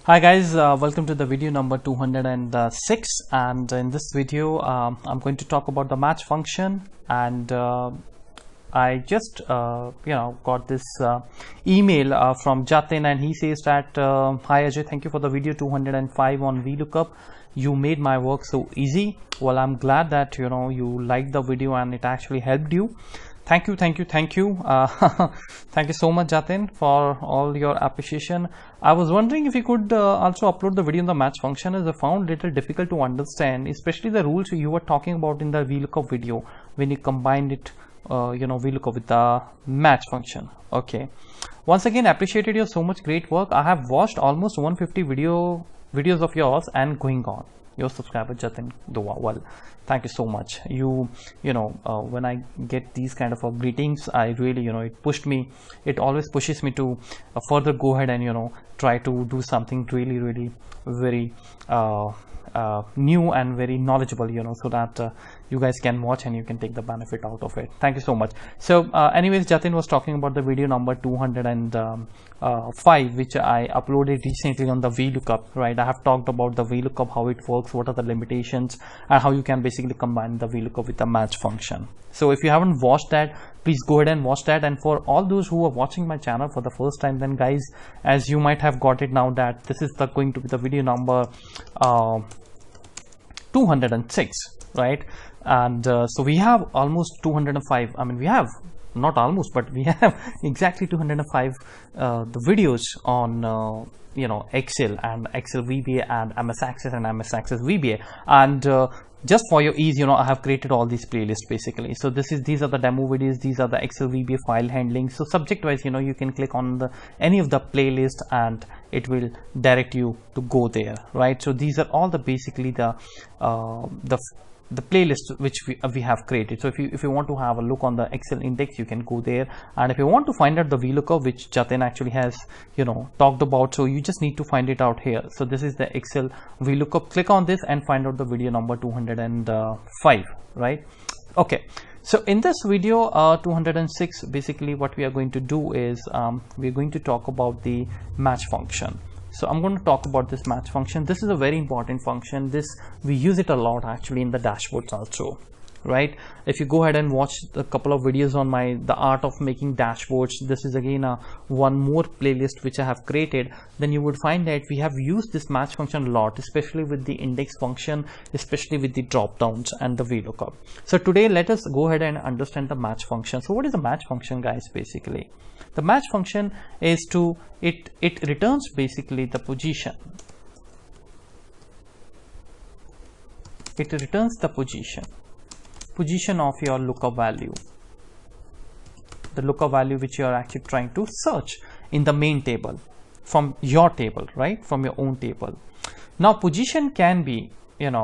Hi guys, welcome to the video number 206, and in this video I'm going to talk about the match function. And I just got this email from Jatin, and he says that hi Ajay, thank you for the video 205 on VLOOKUP. You made my work so easy. Well, I'm glad that you liked the video and it actually helped you. Thank you. Thank you so much, Jatin, for all your appreciation. I was wondering if you could also upload the video in the match function, as I found little difficult to understand, especially the rules you were talking about in the VLOOKUP video when you combined it, VLOOKUP with the match function. Okay. Once again, appreciated your so much great work. I have watched almost 150 videos of yours and going on. Your subscriber Jatin Dua. Well, thank you so much. When I get these kind of greetings, I really it always pushes me to further go ahead and try to do something really very new and very knowledgeable, so that you guys can watch and you can take the benefit out of it. Thank you so much. So anyways, Jatin was talking about the video number 205, which I uploaded recently on the VLOOKUP, right? I have talked about the VLOOKUP, how it works, what are the limitations, and how you can basically combine the VLOOKUP with the match function. So if you haven't watched that, please go ahead and watch that. And for all those who are watching my channel for the first time, then guys, as you might have got it now, that this is going to be the video number 206, right? And so we have almost 205. I mean, we have not almost, but we have exactly 205 the videos on Excel and Excel VBA and MS Access and MS Access VBA. And just for your ease, I have created all these playlists basically. So these are the demo videos, these are the Excel VBA file handling. So subject wise, you can click on any of the playlist and it will direct you to go there, right? So these are all the basically the playlist which we have created. So if you want to have a look on the Excel index, you can go there. And if you want to find out the VLOOKUP, which Jatin actually has talked about, so you just need to find it out here. So this is the Excel VLOOKUP. Click on this and find out the video number 205, right? Okay, so in this video 206, basically what we are going to do is we're going to talk about the match function. So I'm going to talk about this match function. This is a very important function. We use it a lot actually in the dashboards also, right? If you go ahead and watch a couple of videos on the art of making dashboards, this is again one more playlist which I have created, then you would find that we have used this match function a lot, especially with the index function, especially with the drop downs and the VLOOKUP. So today let us go ahead and understand the match function. So what is a match function, guys? Basically the match function is it returns basically the position. It returns the position of your lookup value, the lookup value which you are actually trying to search in the main table from your table, right? From your own table. Now position can be let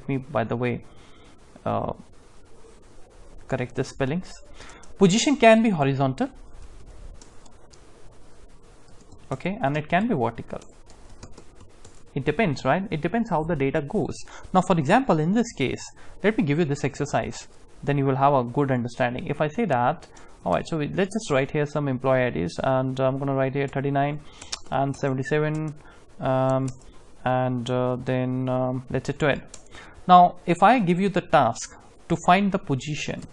me, by the way, correct the spellings. Position can be horizontal, okay, and it can be vertical. It depends, right? It depends how the data goes. Now for example, in this case, let me give you this exercise, then you will have a good understanding. If I say that, all right, so let's just write here some employee IDs, and I'm going to write here 39 and 77 then let's say 12. Now if I give you the task to find the position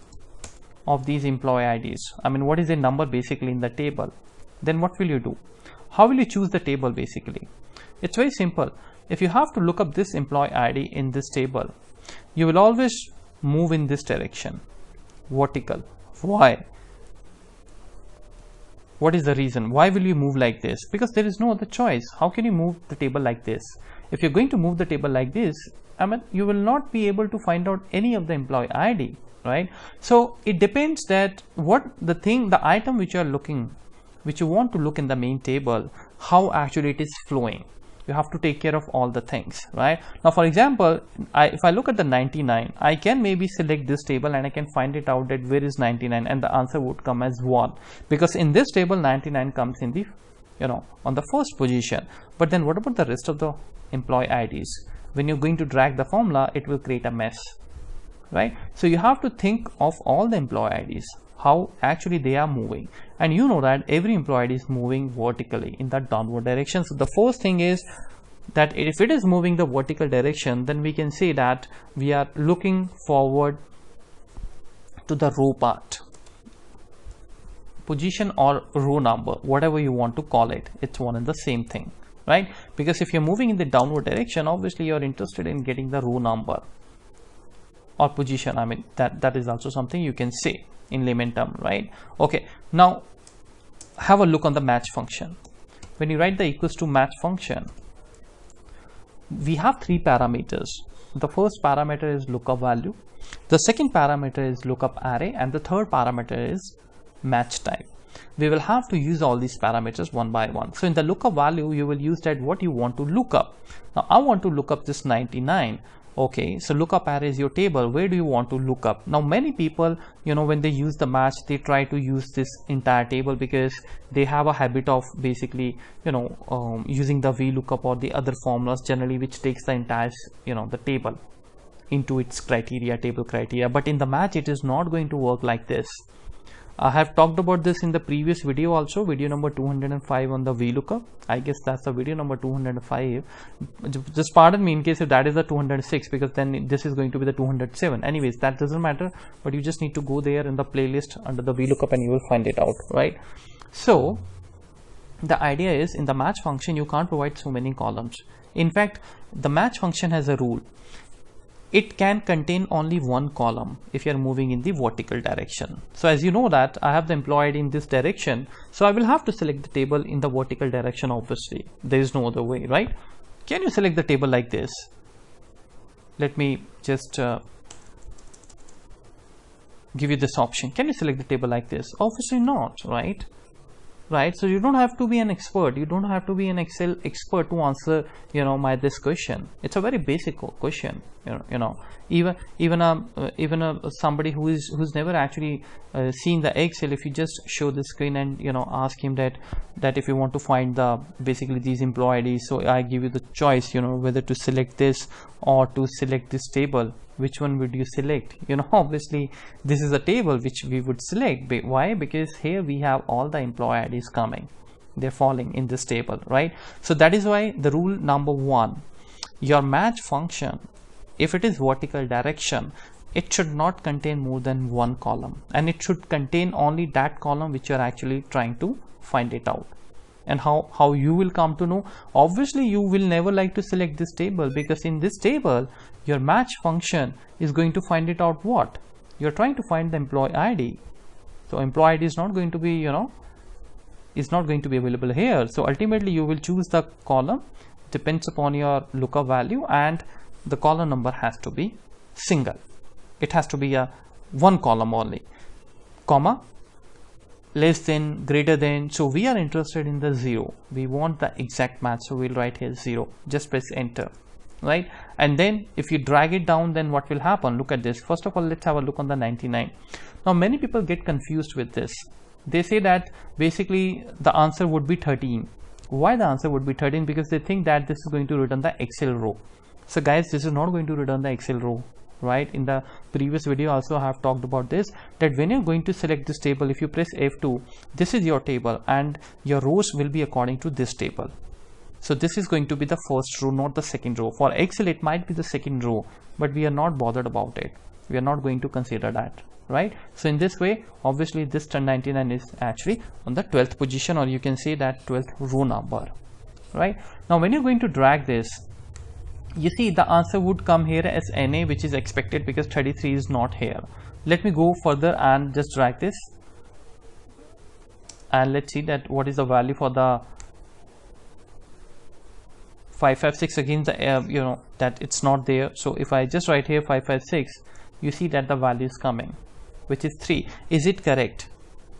of these employee IDs, I mean what is the number basically in the table, then what will you do? How will you choose the table? Basically it's very simple. If you have to look up this employee ID in this table, you will always move in this direction, vertical. Why? What is the reason? Why will you move like this? Because there is no other choice. How can you move the table like this? If you're going to move the table like this, I mean you will not be able to find out any of the employee ID, right? So it depends that the item which you are looking, which you want to look in the main table, how actually it is flowing. You have to take care of all the things, right? Now for example, if I look at the 99, I can maybe select this table and I can find it out that where is 99, and the answer would come as 1, because in this table 99 comes in the on the first position. But then what about the rest of the employee IDs? When you're going to drag the formula, it will create a mess, right? So you have to think of all the employee IDs. how actually they are moving. And you know that every employee is moving vertically in the downward direction. So the first thing is that if it is moving the vertical direction, then we can say that we are looking forward to the row part, position or row number, whatever you want to call it, it's one and the same thing, right? Because if you're moving in the downward direction, obviously you're interested in getting the row number or position. I mean, that is also something you can say in layman term, right? Okay, now have a look on the match function. When you write the equals to match function, we have three parameters. The first parameter is lookup value, the second parameter is lookup array, and the third parameter is match type. We will have to use all these parameters one by one. So in the lookup value, you will use that what you want to look up. Now I want to look up this 99. Okay, so lookup array is your table. Where do you want to look up? Now many people, you know, when they use the match, they try to use this entire table because they have a habit of basically, you know, using the VLOOKUP or the other formulas generally, which takes the entire, you know, the table into its criteria, table criteria. But in the match, it is not going to work like this. I have talked about this in the previous video also, video number 205 on the VLOOKUP. I guess that's the video number 205. Just pardon me in case if that is the 206, because then this is going to be the 207. Anyways, that doesn't matter, but you just need to go there in the playlist under the VLOOKUP and you will find it out, right? So the idea is in the match function, you can't provide so many columns. In fact, the match function has a rule. It can contain only one column if you are moving in the vertical direction. So as you know that I have the employee in this direction, so I will have to select the table in the vertical direction. Obviously there is no other way, right? Can you select the table like this? Let me just give you this option. Can you select the table like this? Obviously not, right? Right, so you don't have to be an expert, you don't have to be an Excel expert to answer, you know, this question. It's a very basic question, you know, even somebody who's never actually seen the Excel, if you just show the screen and, you know, ask him that if you want to find the basically these employee IDs, so I give you the choice, you know, whether to select this or to select this table, which one would you select? You know, obviously this is a table which we would select. Why? Because here we have all the employee IDs coming, they're falling in this table, right? So that is why the rule number one, your match function, if it is vertical direction, it should not contain more than one column, and it should contain only that column which you are actually trying to find it out. And how you will come to know? Obviously you will never like to select this table, because in this table your match function is going to find it out. What you're trying to find the employee ID, so employee ID is not going to be, you know, is not going to be available here. So ultimately you will choose the column, depends upon your lookup value, and the column number has to be single. It has to be a one column only, comma, less than, greater than. So we are interested in the 0. We want the exact match, so we'll write here 0. Just press enter, right? And then if you drag it down, then what will happen? Look at this. First of all, let's have a look on the 99. Now many people get confused with this. They say that basically the answer would be 13. Why the answer would be 13? Because they think that this is going to return the Excel row. So guys, this is not going to return the Excel row, right? In the previous video also I have talked about this, that when you're going to select this table, if you press F2, this is your table and your rows will be according to this table. So this is going to be the first row, not the second row. For Excel it might be the second row, but we are not bothered about it. We are not going to consider that, right? So in this way, obviously this 1099 is actually on the 12th position, or you can say that 12th row number, right? Now when you're going to drag this, you see the answer would come here as NA, which is expected because 33 is not here. Let me go further and just drag this, and let's see that what is the value for the 556. Again, the you know, that it's not there. So if I just write here 556, you see that the value is coming, which is 3. Is it correct?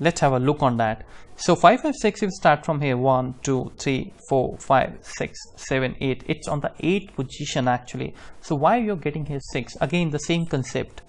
Let's have a look on that. So 556, if you start from here, 1 2 3 4 5 6 7 8, it's on the 8th position actually. So why you're getting here 6? Again the same concept,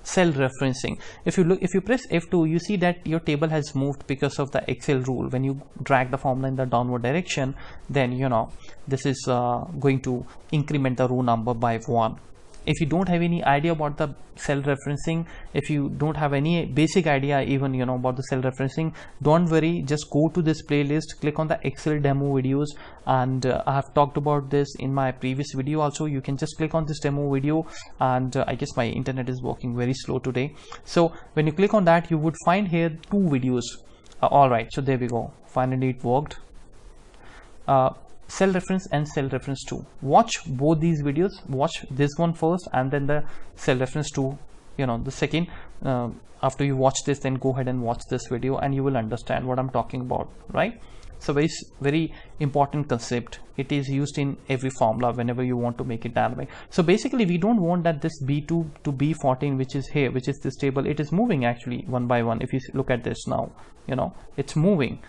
cell referencing. If you look, if you press F2, you see that your table has moved because of the Excel rule. When you drag the formula in the downward direction, then you know this is going to increment the row number by 1. If you don't have any idea about the cell referencing, if you don't have any basic idea even about the cell referencing, don't worry, just go to this playlist, click on the Excel demo videos, and I have talked about this in my previous video also. You can just click on this demo video, and I guess my internet is working very slow today. So when you click on that, you would find here 2 videos. Alright, so there we go, finally it worked. Cell reference and cell reference 2. Watch both these videos. Watch this one first and then the cell reference 2, the second. After you watch this, then go ahead and watch this video and you will understand what I'm talking about, right? So very important concept. It is used in every formula whenever you want to make it dynamic. So basically we don't want that this B2 to B14, which is here, which is this table, it is moving actually one by one. If you look at this now, it's moving.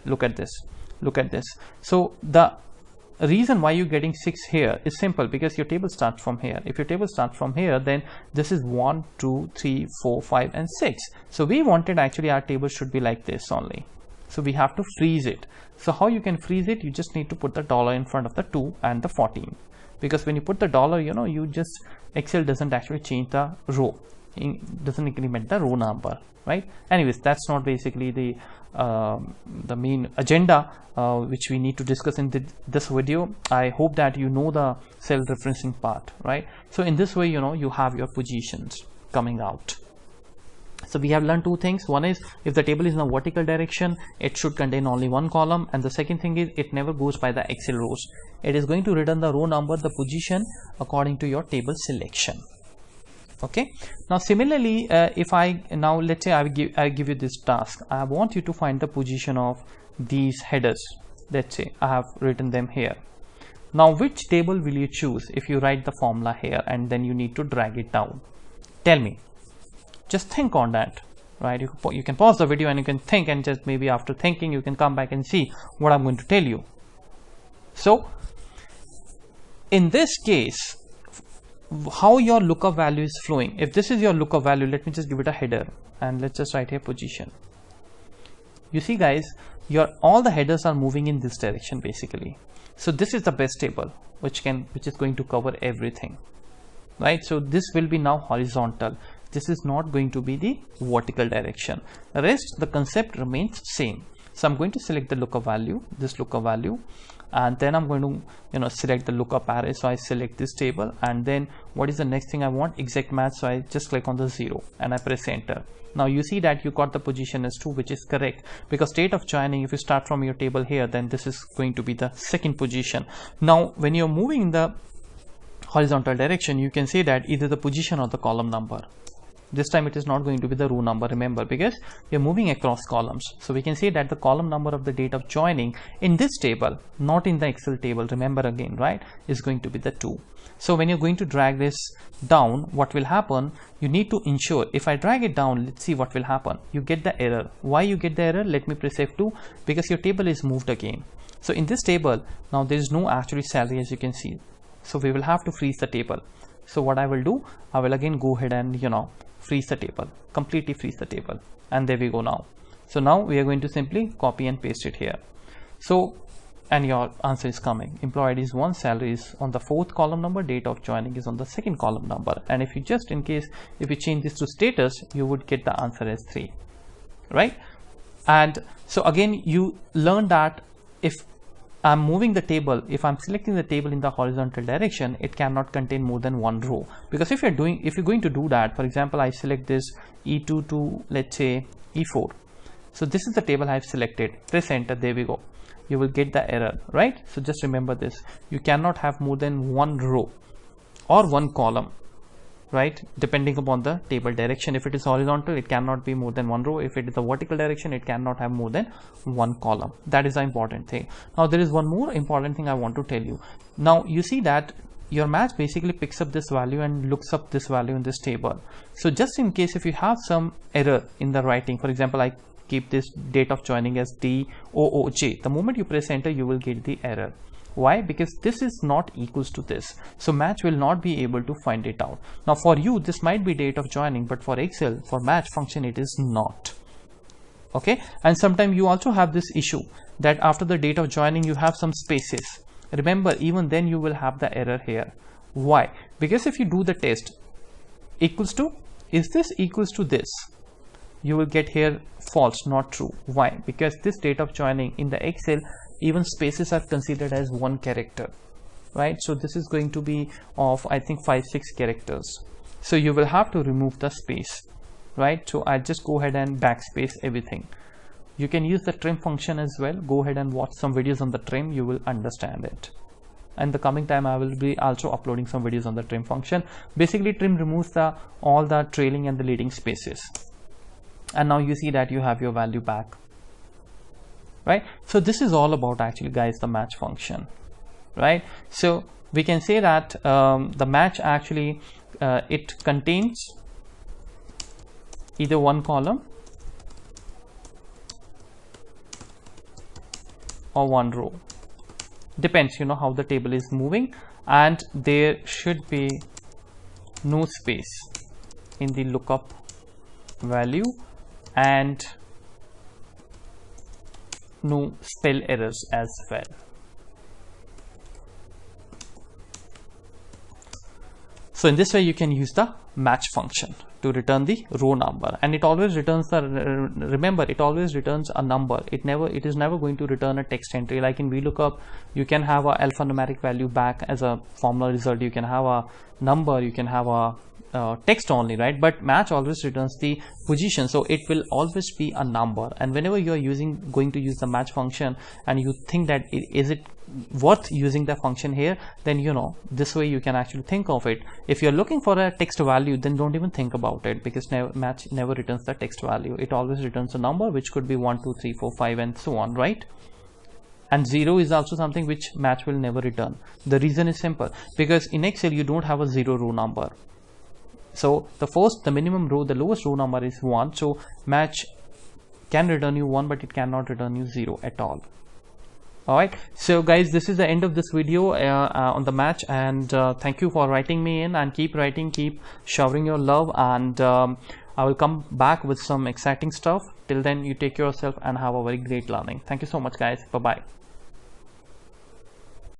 Look at this. So the reason why you're getting 6 here is simple, because your table starts from here. If your table starts from here, then this is 1, 2, 3, 4, 5 and 6. So we wanted actually our table should be like this only. So we have to freeze it. So how you can freeze it? You just need to put the dollar in front of the 2 and the 14, because when you put the dollar, you just, Excel doesn't actually change the row, it doesn't increment the row number, right? Anyways, that's not basically the main agenda which we need to discuss in this video. I hope that you know the cell referencing part, right? So in this way, you have your positions coming out. So we have learned 2 things. One is, if the table is in a vertical direction, it should contain only 1 column, and the second thing is, it never goes by the Excel rows. It is going to return the row number, the position, according to your table selection. Okay, now similarly, if let's say I give you this task, I want you to find the position of these headers. Let's say I have written them here. Now which table will you choose if you write the formula here and then you need to drag it down? Tell me, just think on that, right? You can pause the video and you can think, and just maybe after thinking you can come back and see what I'm going to tell you. So in this case, how your lookup value is flowing. If this is your lookup value, let me just give it a header and let's just write here position. You see guys, all the headers are moving in this direction basically. So this is the best table which is going to cover everything, right? So this will be now horizontal. This is not going to be the vertical direction. The rest, the concept remains same. So I'm going to select the lookup value, this lookup value, and then I'm going to select the lookup array. So I select this table, and then what is the next thing I want? Exact match. So I just click on the 0 and I press enter. Now you see that you got the position as 2, which is correct, because state of joining, if you start from your table here, then this is going to be the second position. Now when you're moving in the horizontal direction, you can say that either the position or the column number. This time it is not going to be the row number, remember, because we are moving across columns. So we can say that the column number of the date of joining in this table, not in the Excel table, remember again, right, is going to be the 2. So when you're going to drag this down, what will happen? You need to ensure, if I drag it down, let's see what will happen. You get the error. Why you get the error? Let me press F2, because your table is moved again. So in this table, now there is no actually salary, as you can see. So we will have to freeze the table. So what I will do, I will again go ahead and freeze the table, completely freeze the table, and there we go now. So now we are going to simply copy and paste it here. So, and your answer is coming. Employee ID is 1, salary is on the 4th column number, date of joining is on the 2nd column number, and if you just in case if you change this to status, you would get the answer as 3, right? And so again you learn that if I'm moving the table, if I'm selecting the table in the horizontal direction, it cannot contain more than 1 row, because if you're going to do that, for example, I select this E2 to, let's say, E4. So this is the table I've selected. Press enter, there we go. You will get the error, right? So just remember this, you cannot have more than 1 row or 1 column, right, depending upon the table direction. If it is horizontal, it cannot be more than 1 row. If it is a vertical direction, it cannot have more than 1 column. That is the important thing. Now there is one more important thing I want to tell you. Now you see that your match basically picks up this value and looks up this value in this table. So just in case if you have some error in the writing, for example, I keep this date of joining as DOOJ, the moment you press enter, you will get the error. Why? Because this is not equals to this, so match will not be able to find it out. Now for you this might be date of joining, but for Excel, for match function, it is not. Okay, and sometimes you also have this issue that after the date of joining you have some spaces. Remember, even then you will have the error here. Why? Because if you do the test equals to, is this equals to this, you will get here false, not true. Why? Because this date of joining in the Excel, even spaces are considered as one character, right? So this is going to be of, I think, 5-6 characters. So you will have to remove the space, right? So I just go ahead and backspace everything. You can use the trim function as well. Go ahead and watch some videos on the trim, you will understand it. And the coming time I will be also uploading some videos on the trim function. Basically trim removes all the trailing and the leading spaces. And now you see that you have your value back, right? So this is all about actually, guys, the match function, right? So we can say that the match actually it contains either one column or one row, depends, you know, how the table is moving, and there should be no space in the lookup value and no spell errors as well. So in this way you can use the match function to return the row number, and it always returns the, remember, it always returns a number. It is never going to return a text entry. Like in VLOOKUP, you can have a alphanumeric value back as a formula result, you can have a number, you can have a text only, right? But match always returns the position, so it will always be a number. And whenever you are going to use the match function and you think that is it worth using the function here, then you know, this way you can actually think of it. If you're looking for a text value, then don't even think about it, because match never returns the text value. It always returns a number, which could be 1 2 3 4 5 and so on, right? And 0 is also something which match will never return. The reason is simple, because in Excel you don't have a 0 row number. So the minimum row, the lowest row number is 1, so match can return you 1, but it cannot return you 0 at all. Alright, so guys, this is the end of this video on the match, and thank you for writing me in, and keep writing, keep showering your love, and I will come back with some exciting stuff. Till then, you take care of yourself and have a very great learning. Thank you so much, guys. Bye bye.